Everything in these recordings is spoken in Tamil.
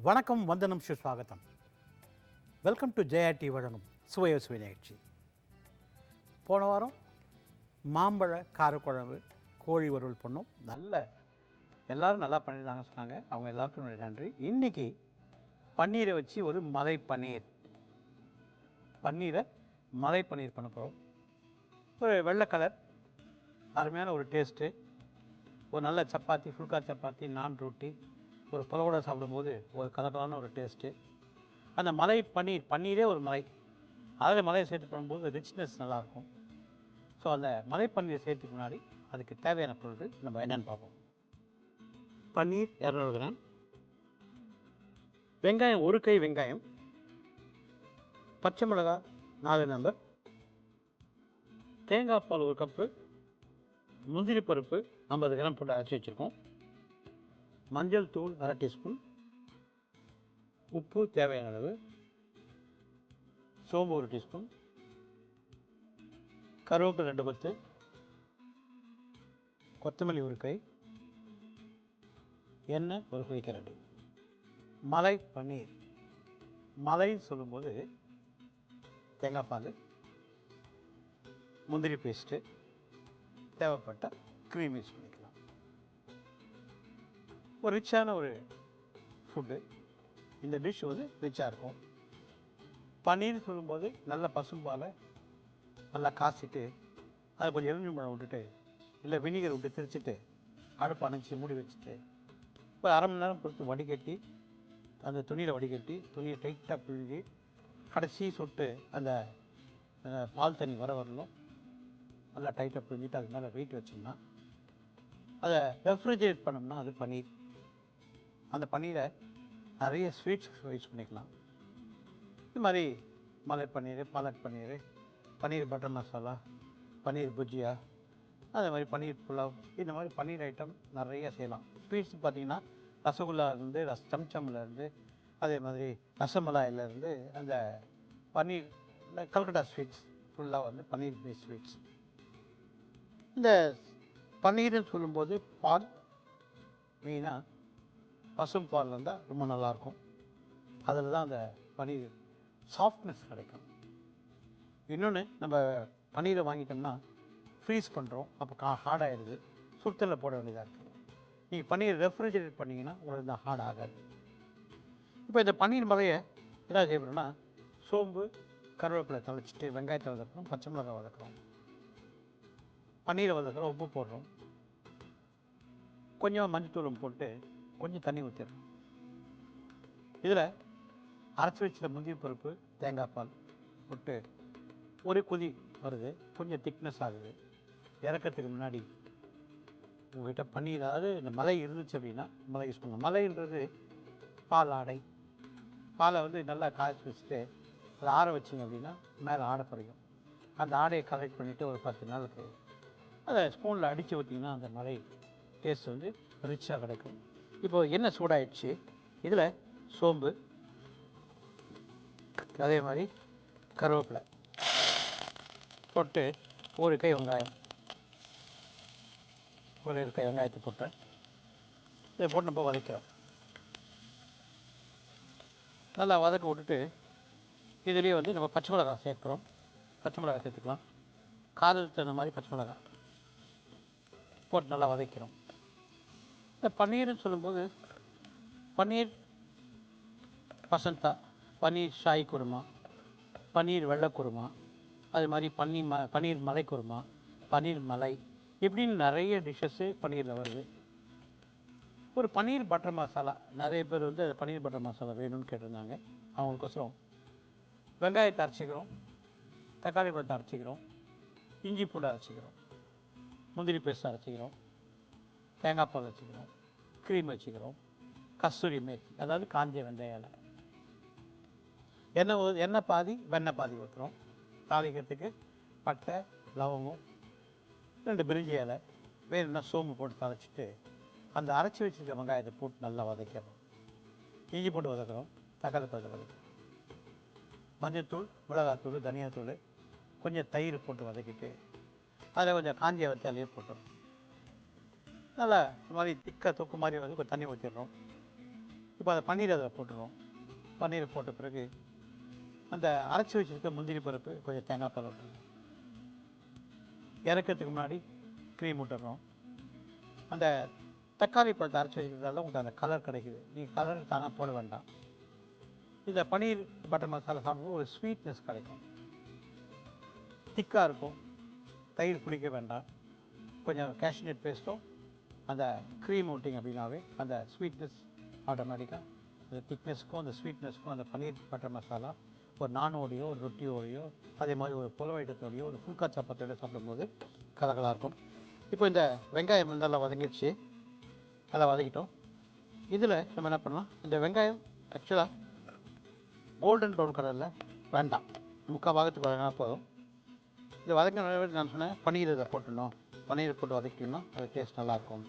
வணக்கம், வந்தனம், சுஸ்வாகத்தம். வெல்கம் டு ஜெயா வழங்கும் சுவையோ சுவை நிகழ்ச்சி. போன வாரம் மாம்பழ காரக்குழம்பு கோழி வறுவல் பண்ணோம். எல்லோரும் நல்லா பண்ணியிருந்தாங்க சொன்னாங்க. அவங்க எல்லாருக்கும் நன்றி. இன்றைக்கி பன்னீரை வச்சு ஒரு மலை பன்னீர் பண்ண போகிறோம். ஒரு வெள்ளை கலர் அருமையான ஒரு டேஸ்ட்டு. ஒரு நல்ல சப்பாத்தி, ஃபுல்கா சப்பாத்தி, நான் ரொட்டி, ஒரு பலவோட சாப்பிடும்போது ஒரு கலரான ஒரு டேஸ்ட்டு. அந்த மலை பன்னீரே ஒரு மலை, அதில் மலையை சேர்த்து பண்ணும்போது ரிச்னஸ் நல்லாயிருக்கும். ஸோ அந்த மலை பன்னீரை சேர்த்துக்கு முன்னாடி அதுக்கு தேவையான பொருட்கள் நம்ம என்னென்னு பார்ப்போம். பன்னீர் 200 கிராம், வெங்காயம் 1 கை வெங்காயம், பச்சை மிளகாய் 4 நம்பர், தேங்காய் பால் 1 கப்பு, முந்திரி பருப்பு 50 கிராம் போட்டு அரைச்சி வச்சுருக்கோம், மஞ்சள் தூள் 1/2 டீஸ்பூன், உப்பு தேவையான அளவு, சோம்பு 1 டீஸ்பூன், கருவேப்பிலை 2 கொத்து, கொத்தமல்லி 1 கை, எண்ணெய் 1 குழிக்கரண்டி. மலை பன்னீர் மலைன்னு சொல்லும்போது தேங்காய் பால், முந்திரி பேஸ்ட்டு, தேவைப்பட்ட க்ரீம் யூஸ் பண்ணிக்கலாம். ஒரு ரிச்சான ஒரு ஃபுட்டு. இந்த டிஷ் வந்து ரிச்சாக இருக்கும். பன்னீர் சொல்லும்போது நல்ல பசும்பாலை நல்லா காய்ச்சிட்டு அதை கொஞ்சம் எலுமிச்சம்பழம் விட்டுட்டு இல்லை வினிகர் விட்டு திரிச்சிட்டு அடுப்பு அணைச்சி மூடி வச்சுட்டு ஒரு அரை மணி நேரம் பொறுத்து வடிகட்டி அந்த துணியில் வடிகட்டி துணியை டைட்டாக பிழிஞ்சு கடைசி சொட்டு அந்த பால் தண்ணி வரணும் நல்லா டைட்டாக பிழிஞ்சிட்டு அது மேலே வெயிட் வச்சோம்னா அதை ரெஃப்ரிஜரேட் பண்ணோம்னா அது பன்னீர். அந்த பன்னீரை நிறைய ஸ்வீட்ஸ் யூஸ் பண்ணிக்கலாம். இது மாதிரி மலை பன்னீர், பாலக் பன்னீர், பன்னீர் பட்டர் மசாலா, பன்னீர் புஜியா, அதே மாதிரி பன்னீர் புலாவ், இந்த மாதிரி பன்னீர் ஐட்டம் நிறைய செய்யலாம். ஸ்வீட்ஸ் பார்த்திங்கன்னா ரசகுல்லாலேருந்து சம்சம்லேருந்து அதே மாதிரி ரசமலாயிலேருந்து அந்த பன்னீர் கல்கட்டா ஸ்வீட்ஸ் ஃபுல்லாக வந்து பன்னீர் பேஸ்ட் ஸ்வீட்ஸ். இந்த பன்னீர்னு சொல்லும்போது பால் மெயினாக பசும் பால் இருந்தால் ரொம்ப நல்லாயிருக்கும். அதில் தான் அந்த பன்னீர் சாஃப்ட்னஸ் கிடைக்கும். இன்னொன்று, நம்ம பன்னீரை வாங்கிட்டோம்னா ஃப்ரீஸ் பண்ணுறோம், அப்போ ஹார்டாகிடுது, சுடுதண்ணில் போட வேண்டியதாக இருக்குது. நீங்கள் பன்னீர் ரெஃப்ரிஜரேட் பண்ணிங்கன்னா உங்களுக்கு இந்த ஹார்ட் ஆகாது. இப்போ இந்த பன்னீர் மலையை என்ன செய்யணும்னா சோம்பு கருவேப்பிலை தழைச்சிட்டு வெங்காயத்தை வதக்குறோம், பச்சை மிளகாய் வதக்குறோம், பன்னீரை வதக்குறோம், உப்பு போடுறோம், கொஞ்சம் மஞ்சத்தூளம் போட்டு கொஞ்சம் தண்ணி ஊற்றிடுறோம். இதில் அரைச்சி வச்சுட்ட முந்திரி பருப்பு, தேங்காய் பால் போட்டு ஒரு கொதி வருது, கொஞ்சம் திக்னஸ் ஆகுது. இறக்கிறதுக்கு முன்னாடி உங்கள்கிட்ட பன்னீர், அதாவது இந்த மலை இருந்துச்சு அப்படின்னா மலை யூஸ் பண்ணலாம். மலைன்றது பால் ஆடை. பாலை வந்து நல்லா காய்ச்சி வச்சுட்டு அதை ஆற வச்சிங்க அப்படின்னா மேலே ஆடை குறையும். அந்த ஆடையை கலெக்ட் பண்ணிவிட்டு ஒரு 10 நாளுக்கு அதை ஸ்பூனில் அடித்து ஊற்றிங்கன்னா அந்த மலை டேஸ்ட் வந்து ரிச்சாக கிடைக்கும். இப்போது எண்ணெய் சூடாயிடுச்சு. இதில் சோம்பு, அதே மாதிரி கருவேப்பிலை போட்டு 1 கை வெங்காயம், 1 கை வெங்காயத்தை போட்டேன். இதை போட்டு நம்ம வதக்கிறோம். நல்லா வதக்க விட்டுட்டு இதுலேயே வந்து நம்ம பச்சை மிளகாய் சேர்க்குறோம். பச்சை மிளகாய் சேர்த்துக்கலாம். காரத்துக்கு தகுந்த மாதிரி பச்சை மிளகாய் போட்டு நல்லா வதக்கிறோம். இந்த பன்னீர்னு சொல்லும்போது பன்னீர் பசந்தா, பன்னீர் ஷாஹி குருமா, பன்னீர் வெள்ளை குருமா, அது மாதிரி பன்னீர் மலை குருமா, பன்னீர் மலை, இப்படின்னு நிறைய டிஷ்ஷஸ்ஸு பன்னீரில் வருது. ஒரு பன்னீர் பட்டர் மசாலா, நிறைய பேர் வந்து பன்னீர் பட்டர் மசாலா வேணும்னு கேட்டிருந்தாங்க. அவங்களுக்கோசரம் வெங்காயத்தை அரைச்சிக்கிறோம், தக்காளி பழத்தை அரைச்சிக்கிறோம், இஞ்சி பூண்டு அரைச்சிக்கிறோம், முந்திரி பேஸ்ட் அரைச்சிக்கிறோம், தேங்காய் பால் வச்சுக்கிறோம், க்ரீம் வச்சுக்கிறோம், கஸ்தூரி மேத்தி, அதாவது காஞ்ச வெந்தய இலை, எண்ணெய் பாதி வெண்ணெய் பாதி ஊற்றுறோம். தாளிக்கிறதுக்கு பட்டை, லவங்கம், 2 பிரிஞ்சி இலை, வேணும்னா சோம்பு போட்டு தாளிச்சிட்டு அந்த அரைச்சி வச்சுருக்க வெங்காயத்தை போட்டு நல்லா வதக்கிறோம். இஞ்சி போட்டு வதக்கிறோம், தக்காளி பழத்தை வதக்கிறோம், மஞ்சள்தூள், மிளகாத்தூள், தனியாத்தூள், கொஞ்சம் தயிர் போட்டு வதக்கிட்டு அதில் கொஞ்சம் காஞ்ச வத்தாலையே போட்டுறோம். நல்லா இந்த மாதிரி திக்காக தொக்கு மாதிரி வந்து கொஞ்சம் தண்ணி ஊற்றிடுறோம். இப்போ அதை பன்னீர் அதில் போட்டுருவோம். பன்னீரை போட்ட பிறகு அந்த அரைச்சி வச்சுருக்க முந்திரி பருப்பு கொஞ்சம் தேங்காய் பால் விட்டுருவோம். இறக்கிறதுக்கு முன்னாடி க்ரீம் விட்டுறோம். அந்த தக்காளி பழத்தை அரைச்சி வச்சுக்கிறதால உங்களுக்கு அந்த கலர் கிடைக்குது. நீங்கள் கலர் தானாக போட வேண்டாம். இந்த பன்னீர் பட்டர் மசாலா சாப்பிடும்போது ஒரு ஸ்வீட்னஸ் கிடைக்கும், திக்காக இருக்கும். தயிர் குடிக்க வேண்டாம். கொஞ்சம் கேஷ்நட் பேஸ்ட்டும் அந்த க்ரீம் விட்டிங்க அப்படின்னாவே அந்த ஸ்வீட்னஸ் ஆட்டோமேட்டிக்காக அந்த திக்னஸ்க்கும் அந்த ஸ்வீட்னஸ்க்கும் அந்த பன்னீர் பட்டர் மசாலா ஒரு நானோடையோ ஒரு ரொட்டியோடையோ அதே மாதிரி ஒரு புலவை ஐட்டத்தோடையோ ஒரு ஃபுல்கா சப்பாத்தியோட சாப்பிடும்போது கலகலாக இருக்கும். இப்போ இந்த வெங்காயம் வந்து நல்லா வதங்கிடுச்சு, நல்லா வதக்கிட்டோம். இதில் நம்ம என்ன பண்ணலாம், இந்த வெங்காயம் ஆக்சுவலாக கோல்டன் ப்ரௌன் கலரில் வேண்டாம், முக்கால் பாகத்துக்கு வதங்கினா போதும். இது வதங்கின நான் சொன்னேன் பன்னீர் இதை போட்டுடணும், பன்னீரை போட்டு வதக்கிடணும், அது டேஸ்ட் நல்லாயிருக்கும்.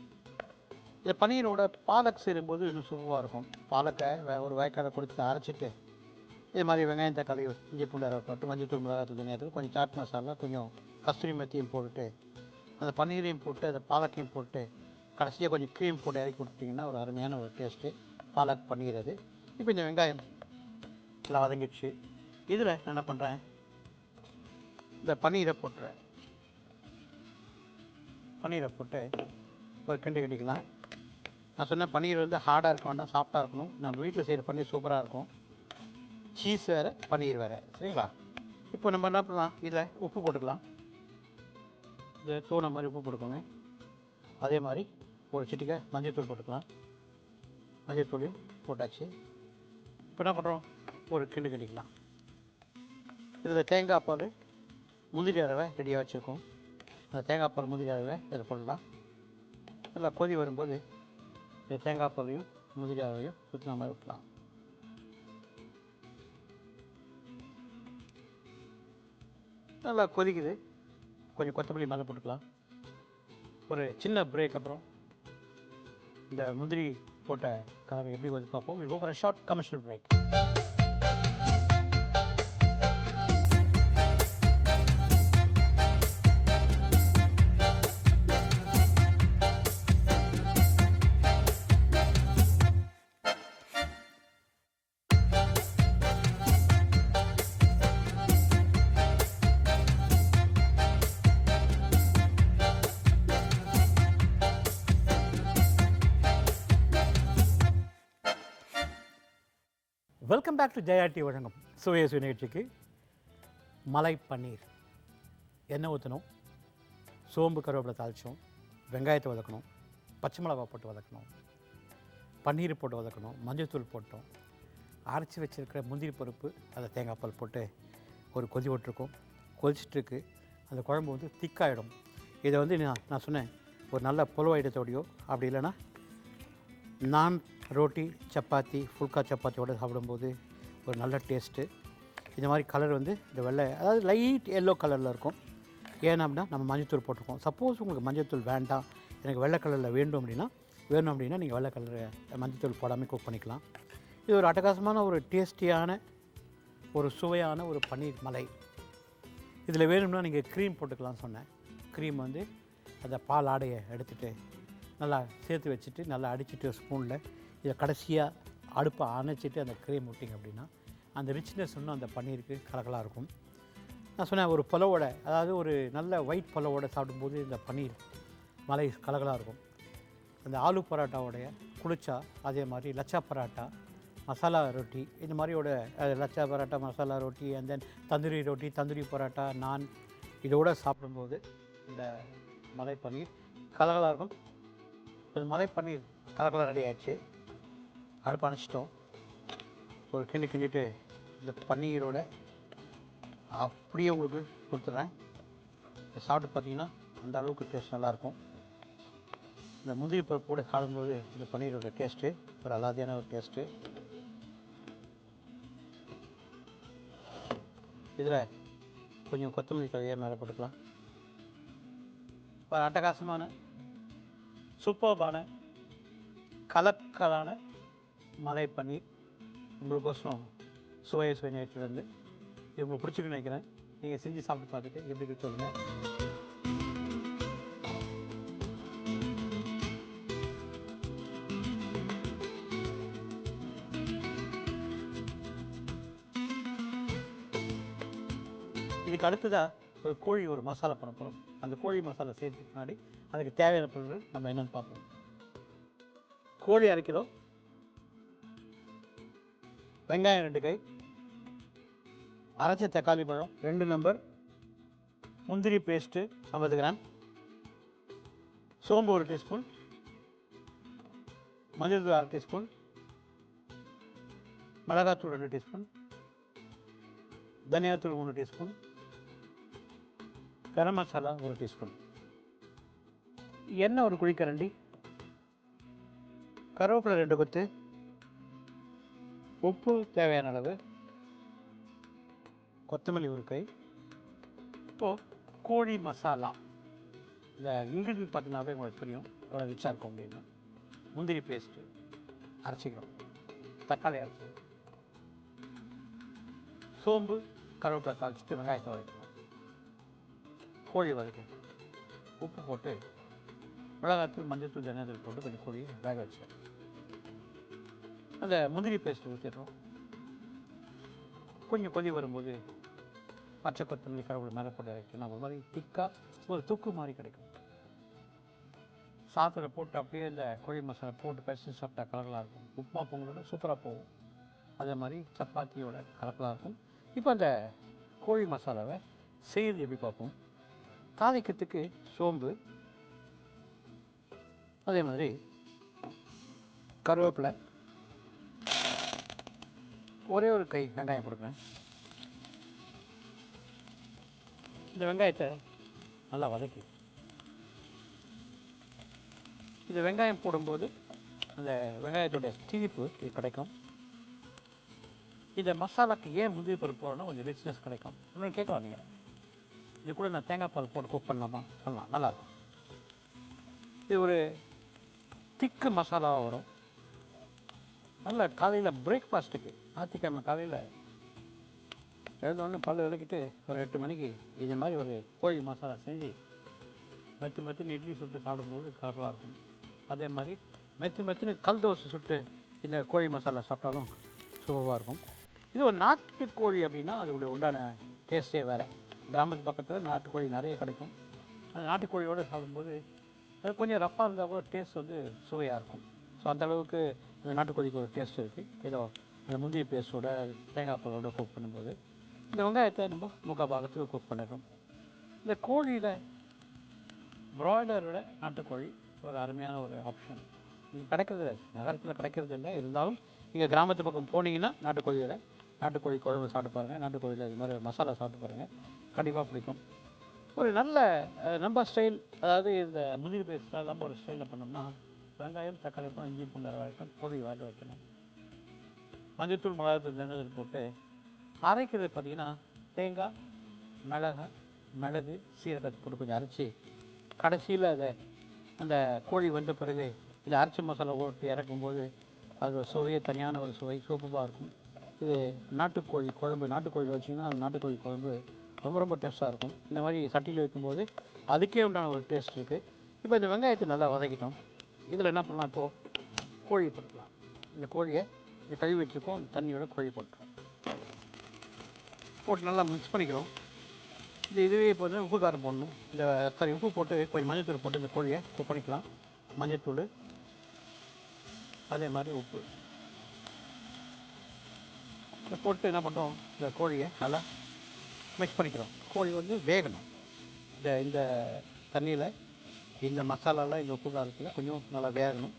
இந்த பன்னீரோட பாலக் சேரும்போது இன்னும் சூப்பராக இருக்கும். பாலக்கை ஒரு வாய்க்காலை கொடுத்து அரைச்சிட்டு இது மாதிரி வெங்காயம் தக்காளி இஞ்சி பூண்டு அரை போட்டு மஞ்சள் தூள் மிளகாத்தூள் தனியாக கொஞ்சம் சாட் மசாலா கொஞ்சம் கஸ்தூரி மெத்தியும் போட்டுட்டு அந்த பன்னீரையும் போட்டு அந்த பாலக்கையும் போட்டு கடைசியாக கொஞ்சம் க்ரீம் போட்டு இறக்கி கொடுத்தீங்கன்னா ஒரு அருமையான ஒரு டேஸ்ட்டு பாலக் பன்னீர் அது. இப்போ இந்த வெங்காயம் எல்லாம் வதங்கிடுச்சு. இதில் நான் என்ன பண்ணுறேன், இந்த பன்னீரை போட்டுறேன். பன்னீரை போட்டு ஒரு கிண்டி கட்டிக்கலாம். நான் சொன்னேன் பன்னீர் வந்து ஹார்டாக இருக்க வேண்டாம், சாஃப்டாக இருக்கணும். நம்ம வீட்டில் செய்கிற பன்னீர் சூப்பராக இருக்கும். சீஸ் வேறு பன்னீர் வேறு, சரிங்களா? இப்போ நம்ம என்ன பண்ணலாம், இதில் உப்பு போட்டுக்கலாம். இந்த தோணை மாதிரி உப்பு போட்டுக்கோங்க. அதே மாதிரி ஒரு சிட்டிக்கை மஞ்சள்தூள் போட்டுக்கலாம். மஞ்சள்தூளையும் போட்டாச்சு. இப்போ என்ன பண்ணுறோம், ஒரு கிண்டு கட்டிக்கலாம். இதில் தேங்காய் பால் முந்திரி அரவை ரெடியாக வச்சுருக்கோம். அந்த தேங்காய் பால் முந்திரி அரவை இதில் போடலாம். நல்லா கொதி வரும்போது இந்த தேங்காய் பாலையும் முந்திரி அரவையும் சுற்றின மாதிரி விட்டுலாம். நல்லா கொதிக்குது, கொஞ்சம் கொத்தமல்லி மேலே போட்டுக்கலாம். ஒரு சின்ன பிரேக் அப்புறம் இந்த முந்திரி போட்ட கலவை எப்படி வந்து பார்ப்போம். We go for a short commercial break. Welcome back to ஜெயாட்டி வழங்கும் சுவைய சுவை நிகழ்ச்சிக்கு. மலை பன்னீர் எண்ணெய் ஊற்றணும், சோம்பு கருவேப்பிலை தாளித்தோம், வெங்காயத்தை வதக்கணும், பச்சை மிளகாய் போட்டு வதக்கணும், பன்னீர் போட்டு வதக்கணும், மஞ்சள்தூள் போட்டோம், அரைச்சி வச்சுருக்கிற முந்திரி பருப்பு அதை தேங்காய் பால் போட்டு ஒரு கொதி விட்டுருக்கோம். கொதிச்சிட்ருக்கு. அந்த குழம்பு வந்து திக்காயிடும். இதை வந்து நான் சொன்னேன் ஒரு நல்ல புலவு ஐட்டத்தோடையோ அப்படி இல்லைன்னா நான் ரோட்டி சப்பாத்தி ஃபுல்கா சப்பாத்தியோடு சாப்பிடும்போது ஒரு நல்ல டேஸ்ட்டு. இந்த மாதிரி கலர் வந்து இந்த வெள்ளை, அதாவது லைட் எல்லோ கலரில் இருக்கும். ஏன்னா அப்படின்னா நம்ம மஞ்சள்தூள் போட்டிருக்கோம். சப்போஸ் உங்களுக்கு மஞ்சள்தூள் வேண்டாம், எனக்கு வெள்ளை கலரில் வேணும் அப்படின்னா நீங்கள் வெள்ளை கலர் மஞ்சள்தூள் போடாமல் குக் பண்ணிக்கலாம். இது ஒரு அட்டகாசமான ஒரு டேஸ்டியான ஒரு சுவையான ஒரு பன்னீர் மலை. இதில் வேணும்னா நீங்கள் க்ரீம் போட்டுக்கலாம்னு சொன்னேன். க்ரீம் வந்து அந்த பால் ஆடையை எடுத்துகிட்டு நல்லா சேர்த்து வச்சுட்டு நல்லா அடிச்சுட்டு ஸ்பூனில் இதை கடைசியாக அடுப்பை அணைச்சிட்டு அந்த க்ரீம் விட்டிங்க அப்படின்னா அந்த ரிச்னஸ் இன்னும் அந்த பன்னீருக்கு கலகலாக இருக்கும். நான் சொன்னேன் ஒரு புலவோட, அதாவது ஒரு நல்ல ஒயிட் புலவோட சாப்பிடும்போது இந்த பன்னீர் மலை கலகலாக இருக்கும். அந்த ஆலு பரோட்டாவோடைய குளிச்சா, அதே மாதிரி லச்சா பரோட்டா, மசாலா ரொட்டி, இந்த மாதிரியோட லச்சா பரோட்டா, மசாலா ரொட்டி, அண்ட் தென் தந்தூரி ரொட்டி, தந்தூரி பரோட்டா, நான் இதோடு சாப்பிடும்போது இந்த மலை பன்னீர் கலகலாக இருக்கும். இது மலை பன்னீர் கலகலாக ரெடி ஆகிடுச்சு. அடுப்பு அணைச்சிட்டோம். ஒரு கிண்டிட்டு இந்த பன்னீரோட அப்படியே உங்களுக்கு கொடுத்துட்றேன். சாப்பிட்டு பார்த்தீங்கன்னா அந்த அளவுக்கு டேஸ்ட் நல்லாயிருக்கும். இந்த முந்திரி பருப்போடு சாப்பிடும்போது இந்த பன்னீரோட டேஸ்ட்டு ஒரு அலாதியான ஒரு டேஸ்ட்டு. இதில் கொஞ்சம் கொத்தமல்லி தழையை மேலே போட்டுக்கலாம். ஒரு அட்டகாசமான சூப்பர்பான கலக்கலான மலை பன்னீர் உங்களுக்கோசரம் சுவைய சுவை நிகழ்ச்சியிலேருந்து இது உங்களுக்கு பிடிச்சிருக்குன்னு நினைக்கிறேன். நீங்கள் செஞ்சு சாப்பிட்டு பார்த்துட்டு எப்படி இருக்கு சொல்லுங்கள். இதுக்கு அடுத்ததாக ஒரு கோழி ஒரு மசாலா பண்ண போகிறோம். அந்த கோழி மசாலா சேர்த்துக்கு முன்னாடி அதுக்கு தேவையான பொருட்கள் நம்ம என்னென்னு பார்ப்போம். கோழி அரை கிலோ, வெங்காயம் 2 கை, அரைச்ச தக்காளி பழம் 2 நம்பர், முந்திரி பேஸ்ட்டு 50 கிராம், சோம்பு 1 டீஸ்பூன், மஞ்சள் தூள் 1/2 டீஸ்பூன், மிளகாத்தூள் 2 டீஸ்பூன், தனியாத்தூள் 3 டீஸ்பூன், கரம் மசாலா 1 டீஸ்பூன், எண்ணெய் 1 குழிக்கரண்டி, கருவேப்பிலை 2 கொத்து, உப்பு தேவையான அளவு, கொத்தமல்லி 1 கை. இப்போது கோழி மசாலா இந்த இன்க்ரீடியன்ட் பார்த்தீங்கன்னாவே உங்களுக்கு தெரியும் எவ்வளோ ரிச்சாக இருக்கும் அப்படின்னு. முந்திரி பேஸ்ட்டு அரைச்சிக்கிறோம், தக்காளி அரைச்சிக்கிறோம், சோம்பு கருவேப்பிலை தாளிச்சிட்டு வெங்காயத்தை வதக்கணும், கோழி வதக்கணும், உப்பு போட்டு மிளகாத்தூள் மஞ்சள்தூள் தனியாத்தூள் போட்டு கொஞ்சம் கோழியை வேக வச்சு அந்த முந்திரி பேஸ்ட்டு ஊற்றிடுறோம். கொஞ்சம் கொதி வரும்போது பச்சை கொத்தமல்லி கருவேப்பிலை மேலே போட்டு இறக்கணும். ஒரு மாதிரி திக்காக ஒரு தொக்கு மாதிரி கிடைக்கும். சாதத்தில் போட்டு அப்படியே இந்த கோழி மசாலா போட்டு பேசி சாப்பிட்டா கலக்கலாக இருக்கும். உப்புமா பொங்கலோட சூப்பராக போகும். அதே மாதிரி சப்பாத்தியோட கலக்கலாக இருக்கும். இப்போ அந்த கோழி மசாலாவை செய்கிறது எப்படி பார்ப்போம். தாளிக்கிறதுக்கு சோம்பு, அதே மாதிரி கருவேப்பிலை, ஒரே ஒரு கை வெங்காயம் போடுறேன். இந்த வெங்காயத்தை நல்லா வதக்கி இந்த வெங்காயம் போடும்போது அந்த வெங்காயத்துடைய திரிப்பு இது கிடைக்கும். இந்த மசாலாவுக்கு ஏன் முந்திரி பருப்பு போடணும், கொஞ்சம் ரிச்னஸ் கிடைக்கும். இன்னொன்று கேட்கலாம் நீங்கள், இது கூட நான் தேங்காய் பால் போட்டு குக் பண்ணலாமா? சொல்லலாம், நல்லாயிருக்கும். இது ஒரு திக்கு மசாலாவாக வரும். நல்ல காலையில் பிரேக்ஃபாஸ்ட்டுக்கு ஞாயிற்றுக்கிழமை காலையில் எழுந்தோடனே பல் விளக்கிட்டு ஒரு 8 மணிக்கு இது மாதிரி ஒரு கோழி மசாலா செஞ்சு மெத்து இட்லி சுட்டு சாப்பிடும்போது கலராக இருக்கும். அதே மாதிரி மெத்துன்னு கல் தோசை சுட்டு இந்த கோழி மசாலா சாப்பிட்டாலும் சூப்பராக இருக்கும். இது ஒரு நாட்டுக்கோழி அப்படின்னா அதோடைய உண்டான டேஸ்ட்டே வேறு. கிராமத்து பக்கத்தில் நாட்டுக்கோழி நிறைய கிடைக்கும். அந்த நாட்டுக்கோழியோடு சாப்பிடும்போது அது கொஞ்சம் ரஃப்பாக இருந்தால் கூட டேஸ்ட் வந்து சுவையாக இருக்கும். ஸோ அந்தளவுக்கு இந்த நாட்டுக்கோழிக்கு ஒரு டேஸ்ட் இருக்குது. ஏதோ அந்த முந்திரி பேஸ்ட்டோட தேங்காய் பாலோட குக் பண்ணும்போது இந்த வெங்காயத்தை நம்ம முக்கால் பாகத்துக்கு குக் பண்ணிடுறோம். இந்த கோழியில் ப்ராய்லரோட நாட்டுக்கோழி ஒரு அருமையான ஒரு ஆப்ஷன். இது கிடைக்கிறது நகரத்தில் கிடைக்கிறது இல்லை, இருந்தாலும் நீங்கள் கிராமத்து பக்கம் போனீங்கன்னா நாட்டுக்கோழி குழம்பு சாப்பிட்டு பாருங்கள், நாட்டுக்கோழியில் இது மாதிரி மசாலா சாப்பிட்டு பாருங்கள், கண்டிப்பாக பிடிக்கும். ஒரு நல்ல நம்ம ஸ்டைல், அதாவது இந்த முந்திரி பேஸ்ட்டாக நம்ம ஒரு ஸ்டைலில் பண்ணோம்னா வெங்காயம் தக்காளி பழம் இஞ்சி பூண்டு வரைக்கும் கோழி வேக வைக்கணும். மஞ்சத்தூள் மிளகாத்தூள் தனியாத்தூள் போட்டு அரைக்கிறது பார்த்திங்கன்னா தேங்காய், மிளகு, சீரகத்தை போட்டு கொஞ்சம் அரைச்சி கடைசியில் அதை அந்த கோழி வந்த பிறகு இதை அரைச்சி மசாலா போட்டு இறக்கும்போது அது சுவையே தனியான ஒரு சுவை சூப்பராக இருக்கும். இது நாட்டுக்கோழி குழம்பு, நாட்டுக்கோழி வச்சிங்கன்னா அந்த நாட்டுக்கோழி குழம்பு ரொம்ப டேஸ்ட்டாக இருக்கும். இந்த மாதிரி சட்டியில் வைக்கும்போது அதுக்கே உண்டான ஒரு டேஸ்ட் இருக்குது. இப்போ இந்த வெங்காயத்தை நல்லா வதக்கிட்டோம். இதில் என்ன பண்ணலாம், இப்போது கோழி போட்டுக்கலாம். இந்த கோழியை இந்த கழுவி வச்சுருக்கோம், தண்ணியோட கோழி போட்டுருவோம். போட்டு நல்லா மிக்ஸ் பண்ணிக்கிறோம். இதுவே இப்போ வந்து உப்பு காரம் போடணும். உப்பு போட்டு கொஞ்சம் மஞ்சத்தூள் போட்டு இந்த கோழியை குக் பண்ணிக்கலாம். மஞ்சத்தூள், அதே மாதிரி உப்பு போட்டு என்ன பண்ணுறோம், இந்த கோழியை நல்லா மிக்ஸ் பண்ணிக்கிறோம். கோழி வந்து வேகணும். இந்த தண்ணியில் இந்த மசாலாலாம் இந்த உப்பு காரத்தில் கொஞ்சம் நல்லா வேகணும்.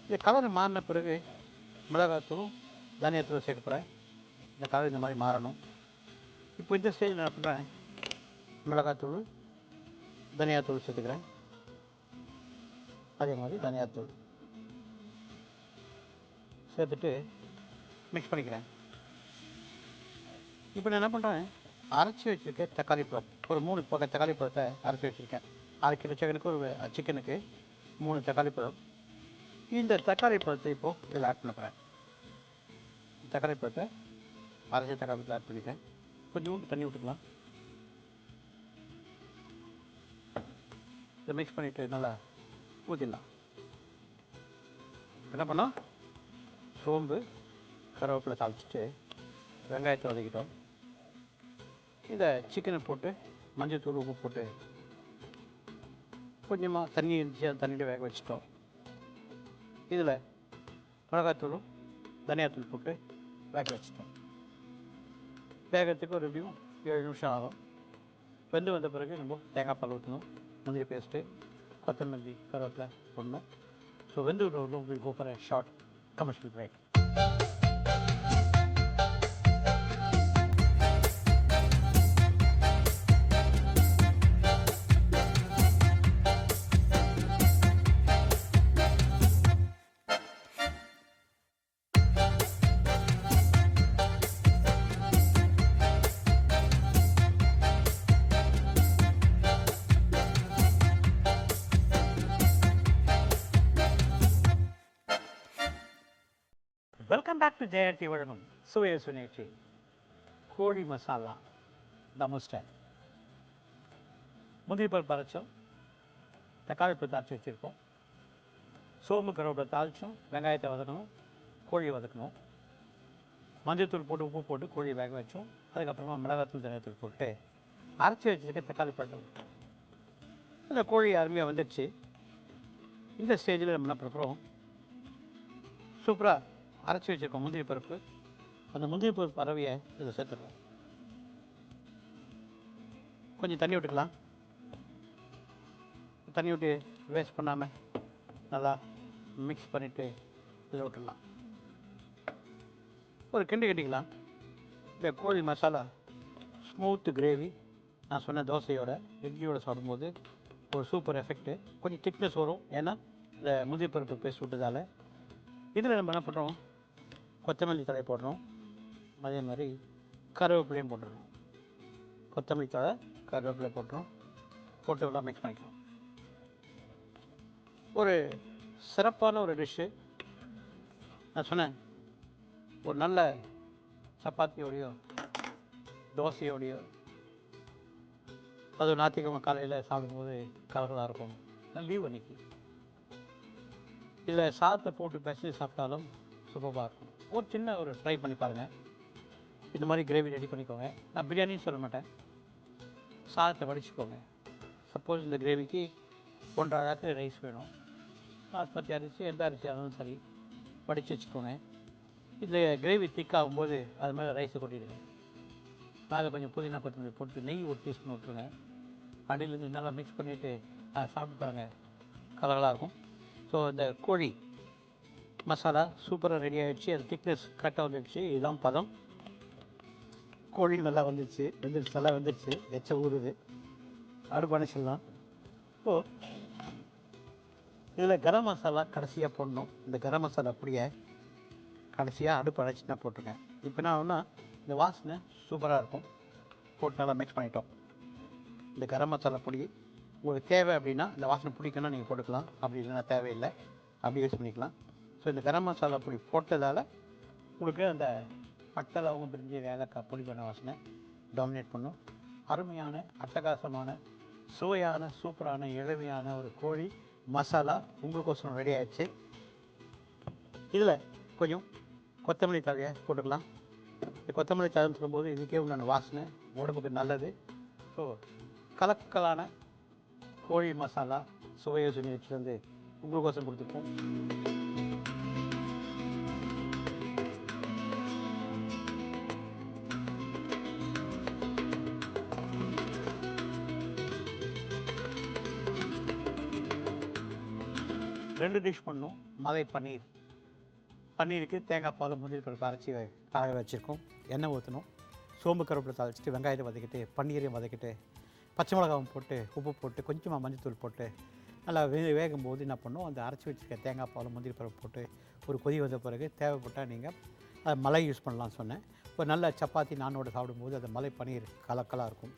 இந்த கலர் மாறின பிறகு மிளகாத்தூளும் தனியாத்தூளும் சேர்க்க போகிறேன். இந்த கலர் இந்த மாதிரி மாறணும். இப்போ இந்த ஸ்டேஜ் என்ன பண்ணுறேன், மிளகாத்தூள் தனியாத்தூள் சேர்த்துக்கிறேன். அதே மாதிரி தனியாத்தூள் சேர்த்துட்டு மிக்ஸ் பண்ணிக்கிறேன். இப்போ நான் என்ன பண்ணுறேன், அரைச்சி வச்சுருக்கேன் தக்காளி பழம், ஒரு 3 பக்கம் தக்காளி பழத்தை அரைச்சி வச்சுருக்கேன். 1/2 கிலோ சிக்கனுக்கு 3 தக்காளி பழம். இந்த தக்காளி பழத்தை இப்போது இதில் ஆட் பண்ண போகிறேன். தக்காளி பழத்தை அரைச்சி தக்காளி பழத்தை ஆட் பண்ணிக்கிறேன். கொஞ்சோண்டு தண்ணி விட்டுக்கலாம். இதை மிக்ஸ் பண்ணிவிட்டு நல்லா ஊற்றிடலாம். என்ன பண்ணோம், சோம்பு கருவேப்பிலை தாளிச்சிட்டு வெங்காயத்தை வதக்கிட்டோம். இந்த சிக்கனை போட்டு மஞ்சள் தூள் உப்பு போட்டு கொஞ்சமாக தண்ணி இருந்துச்சு அந்த தண்ணியில் வேக வச்சுட்டோம். இதில் மிளகாத்தூளும் தனியாத்தூள் போட்டு வேக வச்சுட்டோம். வேகத்துக்கு ஒரு எப்படியும் 7 நிமிஷம் ஆகும். வெந்து வந்த பிறகு நம்ம தேங்காய் பால் ஊற்றணும், முந்திரி பேஸ்ட்டு, கொத்தமல்லி, கருவேப்பிலை போடணும். ஸோ வெந்து விடுறவங்க உங்களுக்கு go for a short commercial break. Welcome back to ஜெயர்த்தி வழங்கும் சுவைய சுனேச்சி கோழி மசாலா தம் ஸ்டைல். முந்திரி பருப்பு அரைச்சோம், தக்காளி பருப்பு அரைச்சி வச்சுருக்கோம், சோம்பு கருவேப்பிலை தாளித்தோம், வெங்காயத்தை வதக்கணும், கோழியை வதக்கணும், மஞ்சள்தூள் போட்டு உப்பு போட்டு கோழியை வேக வச்சோம். அதுக்கப்புறமா மிளகாத்தூள் தனியாத்தூள் போட்டு அரைச்சி வச்சுருக்க தக்காளி பருப்பு இந்த கோழி அருமையாக வந்துடுச்சு. இந்த ஸ்டேஜில் நம்ம என்ன பண்ணுறோம், சூப்பராக அரைச்சி வச்சுருக்கோம் முந்திரி பருப்பு. அந்த முந்திரி பருப்பு பறவையை இதில் சேர்த்துக்கலாம். கொஞ்சம் தண்ணி விட்டுக்கலாம். தண்ணி விட்டு வேஸ்ட் பண்ணாமல் நல்லா மிக்ஸ் பண்ணிவிட்டு இதில் விட்டுடலாம். ஒரு கிண்டு கட்டிக்கலாம். இந்த கோழி மசாலா ஸ்மூத்து கிரேவி நான் சொன்ன தோசையோட இட்லியோட சாப்பிடும்போது ஒரு சூப்பர் எஃபெக்ட்டு. கொஞ்சம் திக்னஸ் வரும், ஏன்னா இந்த முந்திரி பருப்பு பேஸ்ட் விட்டதால். இதில் நம்ம என்ன பண்ணுறோம், கொத்தமல்லி தழை போடுறோம், அதே மாதிரி கருவேப்பிலையும் போட்டுடுறோம். கொத்தமல்லி தழை கருவேப்பிலை போட்டுறோம், போட்டு எல்லாம் மிக்ஸ் பண்ணிக்கலாம். ஒரு சிறப்பான ஒரு டிஷ்ஷு. நான் சொன்னேன், ஒரு நல்ல சப்பாத்தியோடையோ தோசையோடையோ அது ஞாயிற்றுக்கிழமை காலையில் சாப்பிடும்போது கலர்லாம் இருக்கும். லீவ் அன்னைக்கு இதில் சாதத்தை போட்டு பிசைஞ்சு சாப்பிட்டாலும் சூப்பராக இருக்கும். ஒரு சின்ன ஒரு ட்ரை பண்ணி பாருங்கள். இந்த மாதிரி கிரேவி ரெடி பண்ணிக்கோங்க. நான் பிரியாணின்னு சொல்ல மாட்டேன், சாதத்தை வடிச்சுக்கோங்க. சப்போஸ் இந்த கிரேவிக்கு 1.5 அழகு ரைஸ் வேணும், பாஸ்மதி அரிசி எந்த அரிசி ஆனாலும் சரி வடித்து வச்சுக்கோங்க. இந்த கிரேவி திக்காகும்போது அது மேலே ரைஸை கொட்டிடுங்க. மேலே கொஞ்சம் புதினா கொத்தமல்லி போட்டு நெய் ஒரு டீஸ்பூன் விட்டுருங்க. அடியிலேருந்து நல்லா மிக்ஸ் பண்ணிவிட்டு சாப்பிட்டு பாருங்கள், கலகலாக இருக்கும். ஸோ இந்த கோழி மசாலா சூப்பராக ரெடி ஆகிடுச்சு. அது திக்னஸ் கரெக்டாக வந்துடுச்சு. இதுதான் பதம். கோழி நல்லா வந்துடுச்சு, நல்லா வந்துடுச்சு. எச்ச ஊறுது, அடுப்பு அணைச்சிடலாம். இப்போது இதில் கரம் மசாலா கடைசியாக போடணும். இந்த கரம் மசாலா பொடியை கடைசியாக அடுப்பு அணைச்சினா போட்டுருங்க. இப்போ என்ன ஆகும்னா இந்த வாசனை சூப்பராக இருக்கும். போட்டு நல்லா மிக்ஸ் பண்ணிட்டோம். இந்த கரம் மசாலா பொடி உங்களுக்கு தேவை அப்படின்னா, இந்த வாசனை பிடிக்குன்னா நீங்கள் போட்டுக்கலாம், அப்படி இல்லைன்னா தேவையில்லை, அப்படி யூஸ் பண்ணிக்கலாம். ஸோ இந்த கரம் மசாலா பொடி போட்டதால் உங்களுக்கு அந்த பட்டை லவங்கம் பிரிஞ்சு ஏலக்காய் பொடி பண்ண வாசனை டாமினேட் பண்ணும். அருமையான அட்டகாசமான சுவையான சூப்பரான எளிமையான ஒரு கோழி மசாலா உங்களுக்கோசரம் ரெடி ஆகிடுச்சு. இதில் கொஞ்சம் கொத்தமல்லி தழையை போட்டுக்கலாம். இந்த கொத்தமல்லி தழைன்னு சொல்லும்போது இதுக்கே உண்டான வாசனை உடம்புக்கு நல்லது. ஸோ கலக்கலான கோழி மசாலா சுவையை சுனிச்சிலேருந்து உங்களுக்கோசம் கொடுத்துருக்கோம். ரெண்டு டிஷ் பண்ணோம். மலை பன்னீர். பன்னீருக்கு தேங்காய் பால் முந்திரி பருப்பு அரைச்சி காய வச்சுருக்கோம். எண்ணெய் ஊற்றணும், சோம்பு கருவேப்பிலை தாளிச்சிட்டு வெங்காயத்தை வதக்கிட்டு பன்னீரையும் வதக்கிட்டு பச்சை மிளகாவும் போட்டு உப்பு போட்டு கொஞ்சமாக மஞ்சள்தூள் போட்டு நல்லா வேகும்போது என்ன பண்ணோம், அந்த அரைச்சி வச்சுருக்க தேங்காய் பால் முந்திரி பருப்பு போட்டு ஒரு கொதி வந்த பிறகு தேவைப்பட்டால் நீங்கள் அதை மலை யூஸ் பண்ணலான்னு சொன்னேன். ஒரு நல்ல சப்பாத்தி நானோட சாப்பிடும்போது அந்த மலை பன்னீர் கலக்கலாக இருக்கும்.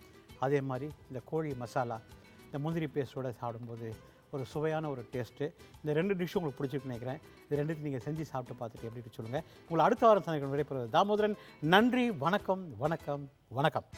அதே மாதிரி இந்த கோழி மசாலா இந்த முந்திரி பேஸ்ட்டோடு சாப்பிடும்போது ஒரு சுவையான ஒரு டேஸ்ட்டு. இந்த ரெண்டு டிஷ்ஷும் உங்களுக்கு பிடிச்சிருக்குன்னு நினைக்கிறேன். இது ரெண்டுத்தையும் நீங்கள் செஞ்சு சாப்பிட்டு பார்த்துட்டு எப்படி சொல்லுங்கள். உங்களை அடுத்த வாரம் சந்திக்க விடைபெறுவது தாமோதரன். நன்றி, வணக்கம், வணக்கம், வணக்கம்.